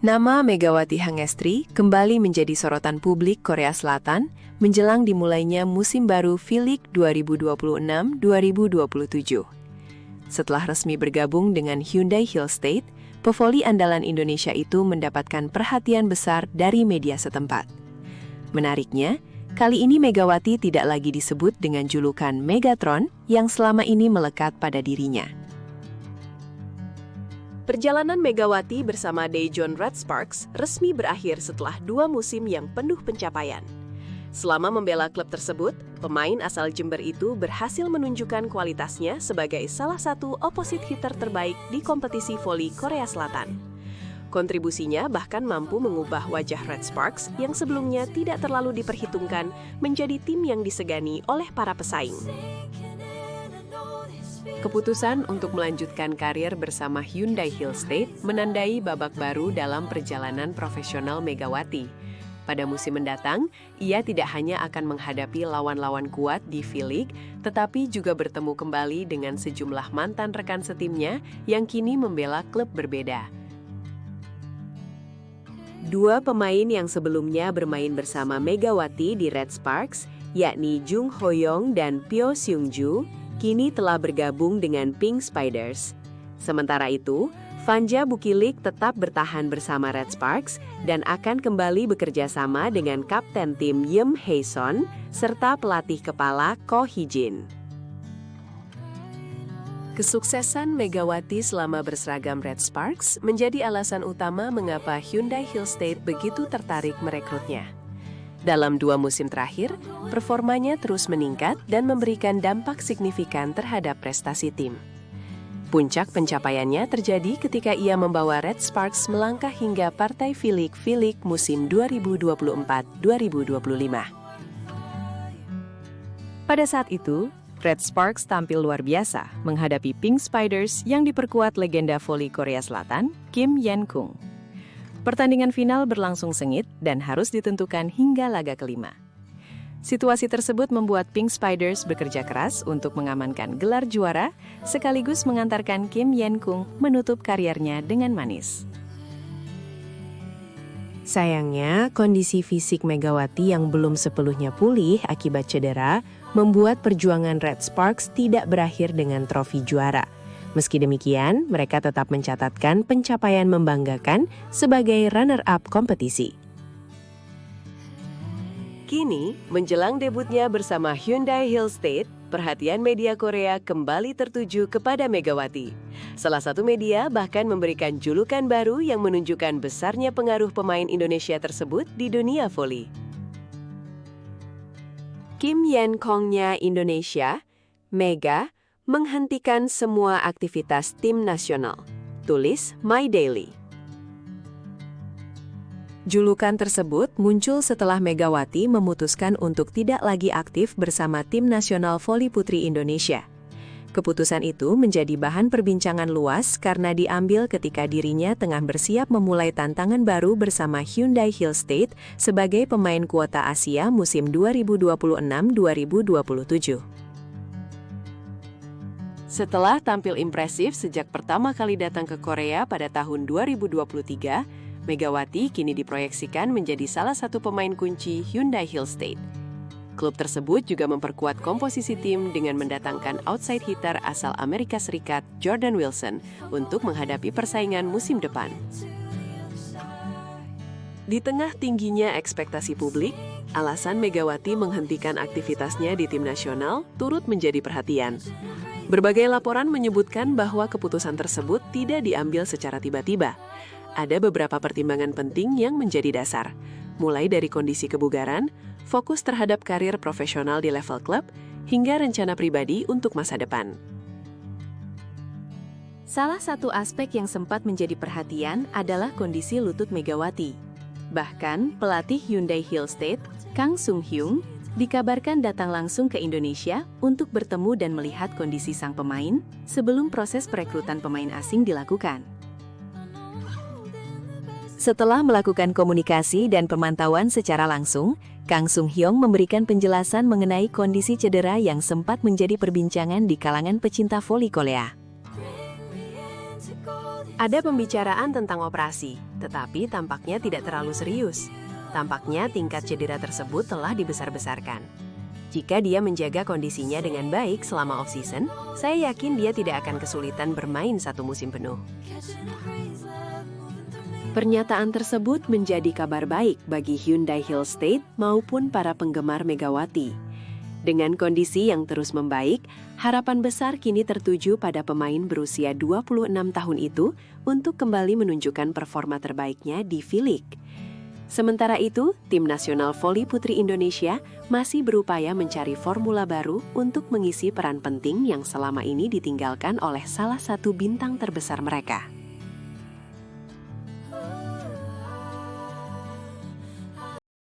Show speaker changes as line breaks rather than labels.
Nama Megawati Hangestri kembali menjadi sorotan publik Korea Selatan menjelang dimulainya musim baru V-League 2026-2027. Setelah resmi bergabung dengan Hyundai Hill State, pevoli andalan Indonesia itu mendapatkan perhatian besar dari media setempat. Menariknya, kali ini Megawati tidak lagi disebut dengan julukan Megatron yang selama ini melekat pada dirinya. Perjalanan Megawati bersama Daejeon Red Sparks resmi berakhir setelah 2 musim yang penuh pencapaian. Selama membela klub tersebut, pemain asal Jember itu berhasil menunjukkan kualitasnya sebagai salah satu opposite hitter terbaik di kompetisi voli Korea Selatan. Kontribusinya bahkan mampu mengubah wajah Red Sparks yang sebelumnya tidak terlalu diperhitungkan menjadi tim yang disegani oleh para pesaing. Keputusan untuk melanjutkan karir bersama Hyundai Hill State menandai babak baru dalam perjalanan profesional Megawati. Pada musim mendatang, ia tidak hanya akan menghadapi lawan-lawan kuat di V-League, tetapi juga bertemu kembali dengan sejumlah mantan rekan setimnya yang kini membela klub berbeda. Dua pemain yang sebelumnya bermain bersama Megawati di Red Sparks, yakni Jung Ho-young dan Pyo Seung-ju, kini telah bergabung dengan Pink Spiders. Sementara itu, Vanja Bukilik tetap bertahan bersama Red Sparks dan akan kembali bekerja sama dengan kapten tim Yeom Hae-son serta pelatih kepala Ko Hee-jin. Kesuksesan Megawati selama berseragam Red Sparks menjadi alasan utama mengapa Hyundai Hill State begitu tertarik merekrutnya. Dalam 2 musim terakhir, performanya terus meningkat dan memberikan dampak signifikan terhadap prestasi tim. Puncak pencapaiannya terjadi ketika ia membawa Red Sparks melangkah hingga partai V-League musim 2024-2025. Pada saat itu, Red Sparks tampil luar biasa menghadapi Pink Spiders yang diperkuat legenda voli Korea Selatan, Kim Yen-kung. Pertandingan final berlangsung sengit dan harus ditentukan hingga laga kelima. Situasi tersebut membuat Pink Spiders bekerja keras untuk mengamankan gelar juara, sekaligus mengantarkan Kim Yen-kung menutup karirnya dengan manis. Sayangnya, kondisi fisik Megawati yang belum sepenuhnya pulih akibat cedera membuat perjuangan Red Sparks tidak berakhir dengan trofi juara. Meski demikian, mereka tetap mencatatkan pencapaian membanggakan sebagai runner-up kompetisi. Kini, menjelang debutnya bersama Hyundai Hill State, perhatian media Korea kembali tertuju kepada Megawati. Salah satu media bahkan memberikan julukan baru yang menunjukkan besarnya pengaruh pemain Indonesia tersebut di dunia voli. Kim Yen-kungnya Indonesia, Mega, menghentikan semua aktivitas tim nasional. Tulis My Daily. Julukan tersebut muncul setelah Megawati memutuskan untuk tidak lagi aktif bersama tim nasional voli putri Indonesia. Keputusan itu menjadi bahan perbincangan luas karena diambil ketika dirinya tengah bersiap memulai tantangan baru bersama Hyundai Hill State sebagai pemain kuota Asia musim 2026-2027. Setelah tampil impresif sejak pertama kali datang ke Korea pada tahun 2023, Megawati kini diproyeksikan menjadi salah satu pemain kunci Hyundai Hill State. Klub tersebut juga memperkuat komposisi tim dengan mendatangkan outside hitter asal Amerika Serikat Jordan Wilson untuk menghadapi persaingan musim depan. Di tengah tingginya ekspektasi publik, alasan Megawati menghentikan aktivitasnya di tim nasional turut menjadi perhatian. Berbagai laporan menyebutkan bahwa keputusan tersebut tidak diambil secara tiba-tiba. Ada beberapa pertimbangan penting yang menjadi dasar, mulai dari kondisi kebugaran, fokus terhadap karir profesional di level klub, hingga rencana pribadi untuk masa depan. Salah satu aspek yang sempat menjadi perhatian adalah kondisi lutut Megawati. Bahkan, pelatih Hyundai Hill State, Kang Sung-hyung, dikabarkan datang langsung ke Indonesia untuk bertemu dan melihat kondisi sang pemain sebelum proses perekrutan pemain asing dilakukan. Setelah melakukan komunikasi dan pemantauan secara langsung, Kang Sung-hyung memberikan penjelasan mengenai kondisi cedera yang sempat menjadi perbincangan di kalangan pecinta voli Korea. Ada pembicaraan tentang operasi, tetapi tampaknya tidak terlalu serius. Tampaknya tingkat cedera tersebut telah dibesar-besarkan. Jika dia menjaga kondisinya dengan baik selama off-season, saya yakin dia tidak akan kesulitan bermain satu musim penuh. Pernyataan tersebut menjadi kabar baik bagi Hyundai Hill State maupun para penggemar Megawati. Dengan kondisi yang terus membaik, harapan besar kini tertuju pada pemain berusia 26 tahun itu untuk kembali menunjukkan performa terbaiknya di V-League. Sementara itu, tim nasional voli putri Indonesia masih berupaya mencari formula baru untuk mengisi peran penting yang selama ini ditinggalkan oleh salah satu bintang terbesar mereka.